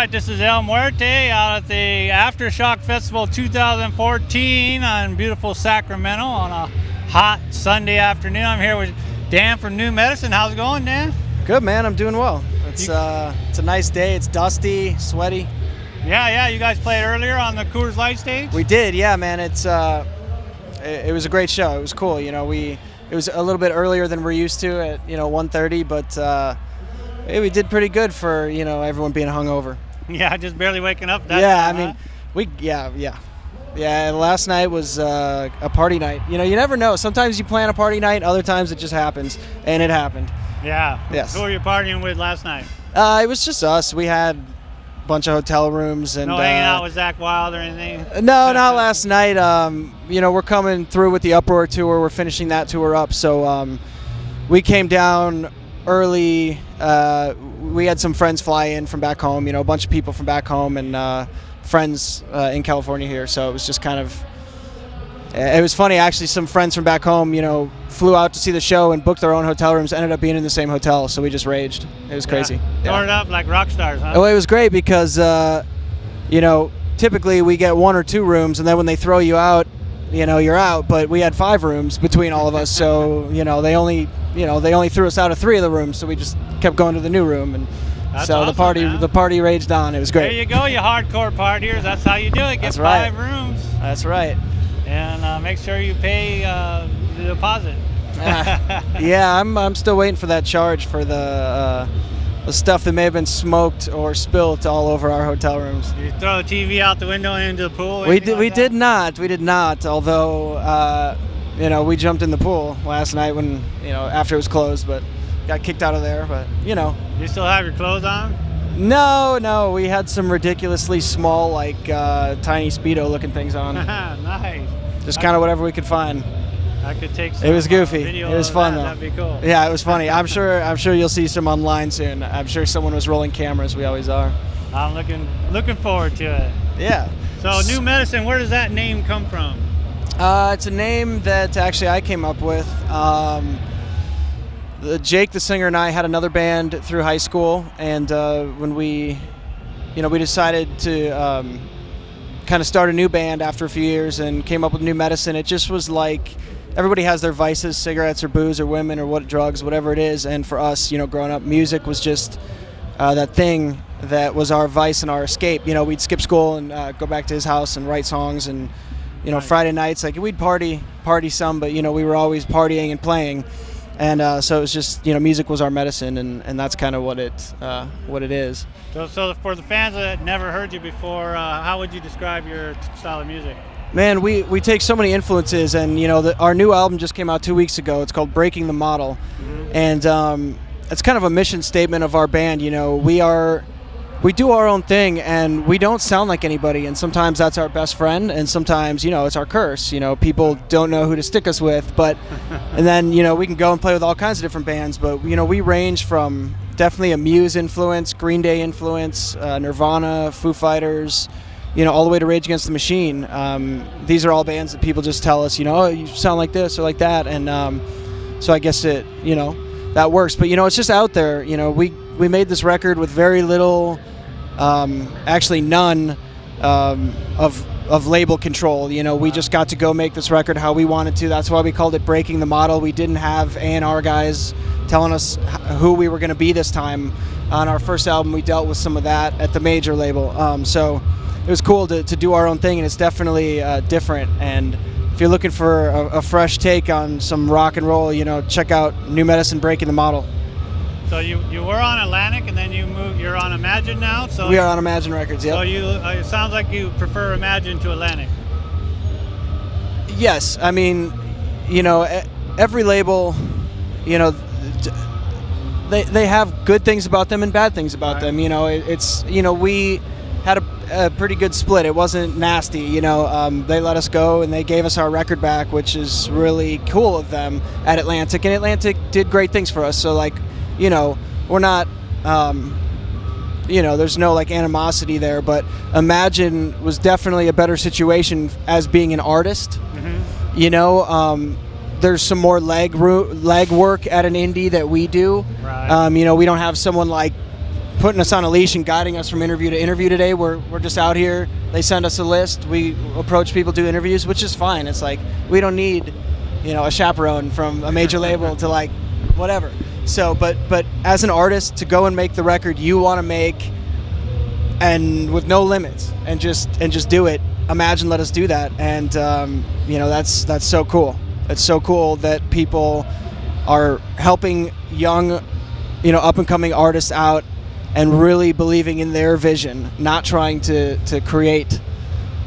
right, this is Muerte out at the Aftershock Festival 2014 on beautiful Sacramento on a hot Sunday afternoon. I'm here with Dan from New Medicine. How's it going, Dan? Good, man. I'm doing well. It's a nice day. It's dusty, sweaty. Yeah. You guys played earlier on the Coors Light stage? We did, yeah, man. It was a great show. It was cool. You know, it was a little bit earlier than we're used to at 1:30, but we did pretty good for everyone being hungover. Yeah, just barely waking up. Yeah. Last night was a party night. You never know. Sometimes you plan a party night, other times it just happens, and it happened. Yeah. Yes. Who were you partying with last night? It was just us. We had a bunch of hotel rooms and no hanging out with Zach Wild or anything. No, not last night. We're coming through with the Uproar tour. We're finishing that tour up, so we came down early. We had some friends fly in from back home. A bunch of people from back home and friends in California here. So it was just kind of. It was funny, actually. Some friends from back home, flew out to see the show and booked their own hotel rooms. Ended up being in the same hotel, so we just raged. It was crazy. Tore it up like rock stars, huh? Well, it was great because, typically we get 1 or 2 rooms, and then when they throw you out, you're out. But we had 5 rooms between all of us, so they only threw us out of 3 of the rooms, so we just kept going to the new room, and that's so awesome, the party raged on. It was great. There you go, you hardcore partiers. That's how you do it. Get That's 5 right. rooms. That's right. And make sure you pay the deposit. Yeah, I'm still waiting for that charge for the stuff that may have been smoked or spilt all over our hotel rooms. You throw the TV out the window and into the pool? We did not. Although we jumped in the pool last night when after it was closed, but got kicked out of there. But You still have your clothes on? No, we had some ridiculously small, tiny Speedo-looking things on. Nice. Just kind of whatever we could find. I could take some. It was goofy. Video It was fun though. That'd be cool. Yeah, it was funny. I'm sure you'll see some online soon. I'm sure someone was rolling cameras. We always are. I'm looking forward to it. Yeah. So New Medicine, where does that name come from? It's a name that actually I came up with. Jake, the singer, and I had another band through high school, and when we decided to kind of start a new band after a few years and came up with New Medicine. It just was like everybody has their vices, cigarettes or booze or women or drugs, whatever it is. And for us, growing up, music was just that thing that was our vice and our escape. We'd skip school and go back to his house and write songs, and Right. Friday nights, we'd party some, but we were always partying and playing. And so it was just, music was our medicine, and that's kind of what it is. So for the fans that never heard you before, how would you describe your style of music? Man, we take so many influences, and our new album just came out 2 weeks ago. It's called Breaking the Model, and it's kind of a mission statement of our band. We do our own thing, and we don't sound like anybody, and sometimes that's our best friend, and sometimes it's our curse. People don't know who to stick us with, but and then we can go and play with all kinds of different bands, but we range from definitely a Muse influence, Green Day influence, Nirvana, Foo Fighters, all the way to Rage Against the Machine. These are all bands that people just tell us, oh, you sound like this or like that, and so I guess it that works, but it's just out there. We made this record with very little, actually none of label control. We just got to go make this record how we wanted to. That's why we called it Breaking the Model. We didn't have A&R guys telling us who we were going to be this time. On our first album, we dealt with some of that at the major label. So it was cool to do our own thing, and it's definitely different. And if you're looking for a fresh take on some rock and roll, check out New Medicine, Breaking the Model. So you were on Atlantic, and then you're on Imagine now? So we are on Imagine Records, yep. So it sounds like you prefer Imagine to Atlantic. Yes, I mean, every label, they have good things about them and bad things about them. It's we had a pretty good split. It wasn't nasty. They let us go and they gave us our record back, which is really cool of them at Atlantic. And Atlantic did great things for us. So we're not, there's no animosity there. But Imagine was definitely a better situation as being an artist. Mm-hmm. There's some more leg work at an indie that we do. Right. We don't have someone like putting us on a leash and guiding us from interview to interview today. We're just out here. They send us a list. We approach people, do interviews, which is fine. It's like we don't need, a chaperone from a major label to like whatever. So, but as an artist, to go and make the record you want to make, and with no limits, and just do it. Imagine let us do that, and that's so cool. It's so cool that people are helping young, up and coming artists out and really believing in their vision, not trying to create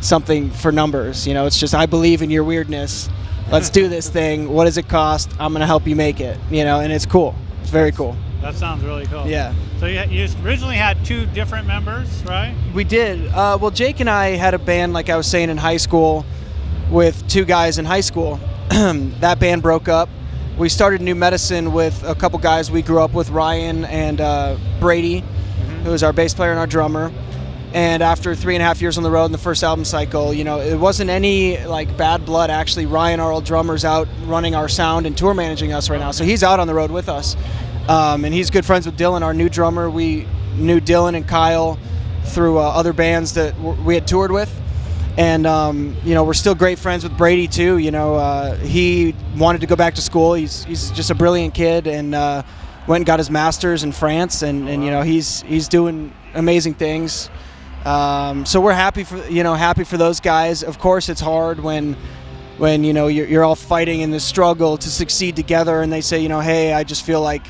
something for numbers. It's just, I believe in your weirdness. Let's do this thing. What does it cost? I'm going to help you make it, and it's cool. It's very cool. That sounds really cool. Yeah. So you originally had 2 different members, right? We did. Well, Jake and I had a band, like I was saying, in high school with 2 guys in high school. That band broke up. We started New Medicine with a couple guys we grew up with, Ryan and Brady, who was our bass player and our drummer. And after 3.5 years on the road in the first album cycle, it wasn't any like bad blood. Actually, Ryan, our old drummer's out running our sound and tour managing us right now. So he's out on the road with us. And he's good friends with Dylan, our new drummer. We knew Dylan and Kyle through other bands that we had toured with. And, we're still great friends with Brady, too. He wanted to go back to school. He's just a brilliant kid, and went and got his master's in France. And he's doing amazing things. So we're happy for those guys. Of course, it's hard when you're all fighting in this struggle to succeed together, and they say, hey, I just feel like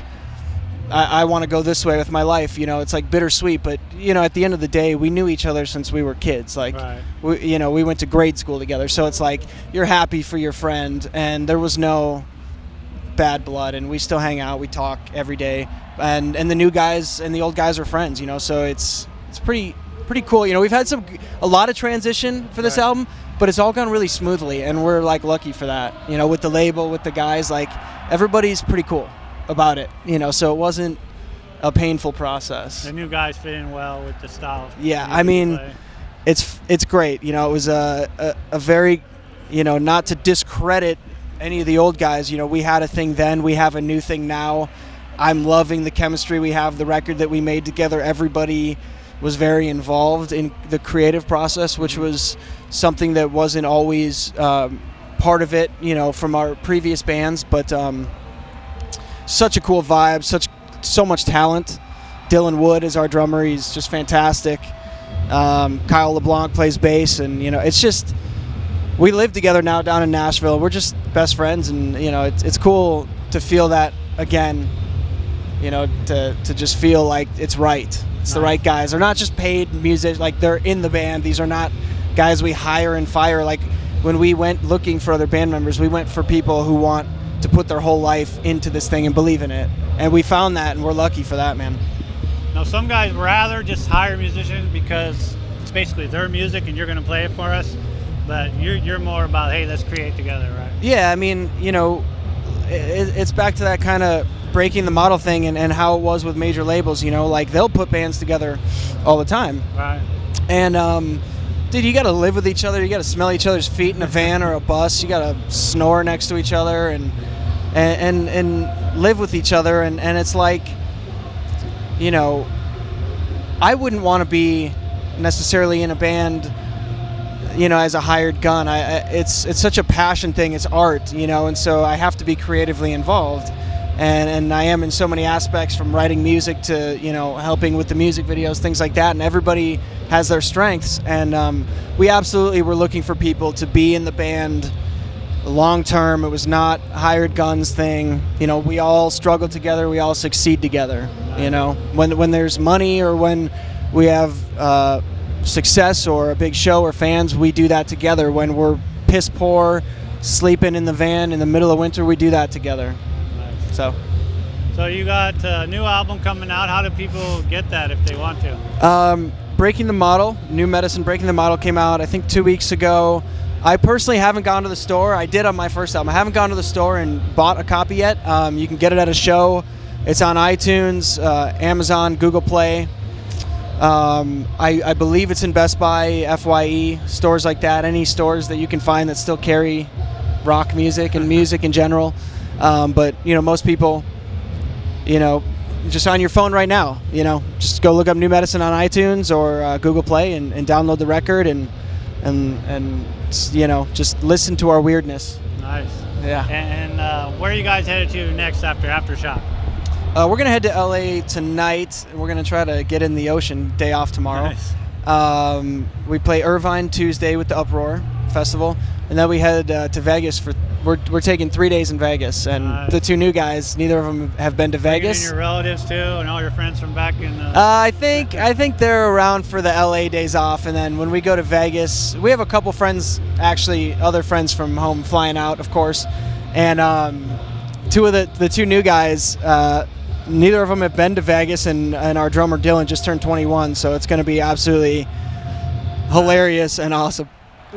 I want to go this way with my life. It's like bittersweet, but at the end of the day, we knew each other since we were kids. Like, right. we went to grade school together, so it's like you're happy for your friend, and there was no bad blood, and we still hang out, we talk every day, and the new guys and the old guys are friends. So it's pretty cool. We've had a lot of transition for this album, but it's all gone really smoothly, and we're like lucky for that. With the label, with the guys, like everybody's pretty cool about it. So it wasn't a painful process. The new guys fit in well with the style. Yeah, I mean, it's great. It was a very, not to discredit any of the old guys. We had a thing then, we have a new thing now. I'm loving the chemistry we have, the record that we made together. Everybody was very involved in the creative process, which was something that wasn't always part of it, from our previous bands. But such a cool vibe, so much talent. Dylan Wood is our drummer. He's just fantastic. Kyle LeBlanc plays bass, and it's just, we live together now down in Nashville. We're just best friends, and it's cool to feel that again. To just feel like it's right. It's the right guys. They're not just paid music, like they're in the band. These are not guys we hire and fire. Like when we went looking for other band members, we went for people who want to put their whole life into this thing and believe in it. And we found that, and we're lucky for that, man. Now, some guys rather just hire musicians because it's basically their music and you're going to play it for us. But you're more about, hey, let's create together, right? Yeah, I mean, it's back to that kind of breaking the model thing and how it was with major labels. Like they'll put bands together all the time. Right. And dude, you got to live with each other. You got to smell each other's feet in a van or a bus. You got to snore next to each other and live with each other. And it's like, I wouldn't want to be necessarily in a band, as a hired gun. It's such a passion thing. It's art, and so I have to be creatively involved. And I am in so many aspects, from writing music to, helping with the music videos, things like that. And everybody has their strengths. And we absolutely were looking for people to be in the band long term. It was not hired guns thing. We all struggle together. We all succeed together. When there's money or when we have success or a big show or fans, we do that together. When we're piss poor, sleeping in the van in the middle of winter, we do that together. So you got a new album coming out. How do people get that if they want to? Breaking the Model, New Medicine, Breaking the Model came out, I think, 2 weeks ago. I personally haven't gone to the store. I did on my first album. I haven't gone to the store and bought a copy yet. You can get it at a show. It's on iTunes, Amazon, Google Play. I believe it's in Best Buy, FYE, stores like that. Any stores that you can find that still carry rock music and music in general. But most people, just on your phone right now. Just go look up New Medicine on iTunes or Google Play and download the record and just listen to our weirdness. Nice. Yeah. And where are you guys headed to next after Aftershock? We're gonna head to LA tonight. We're gonna try to get in the ocean. Day off tomorrow. Nice. We play Irvine Tuesday with the Uproar Festival, and then we head to Vegas for. We're taking 3 days in Vegas, and the two new guys. Neither of them have been to Vegas. And your relatives too, and all your friends from back in. I think they're around for the LA days off, and then when we go to Vegas, we have a couple friends, actually other friends from home flying out, of course, and two of the two new guys. Neither of them have been to Vegas, and our drummer Dylan just turned 21, so it's going to be absolutely hilarious and awesome.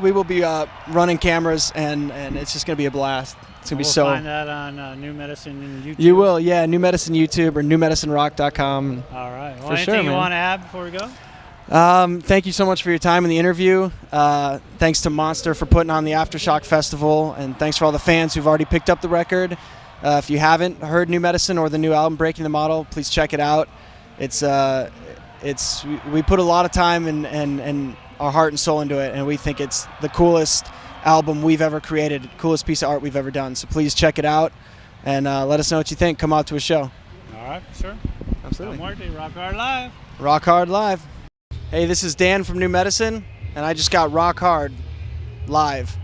We will be running cameras, and it's just going to be a blast. It's going to be so. We'll find that on New Medicine and YouTube. You will, yeah. New Medicine YouTube or newmedicinerock.com. All right. Well, for anything sure, you man. want to add before we go? Thank you so much for your time in the interview. Thanks to Monster for putting on the Aftershock Festival, and thanks for all the fans who've already picked up the record. If you haven't heard New Medicine or the new album Breaking the Model, please check it out. We put a lot of time and our heart and soul into it, and we think it's the coolest album we've ever created, coolest piece of art we've ever done. So please check it out and let us know what you think. Come out to a show. All right, for sure. Absolutely. Muerte, Rock Hard Live. Rock Hard Live. Hey, this is Dan from New Medicine, and I just got Rock Hard live.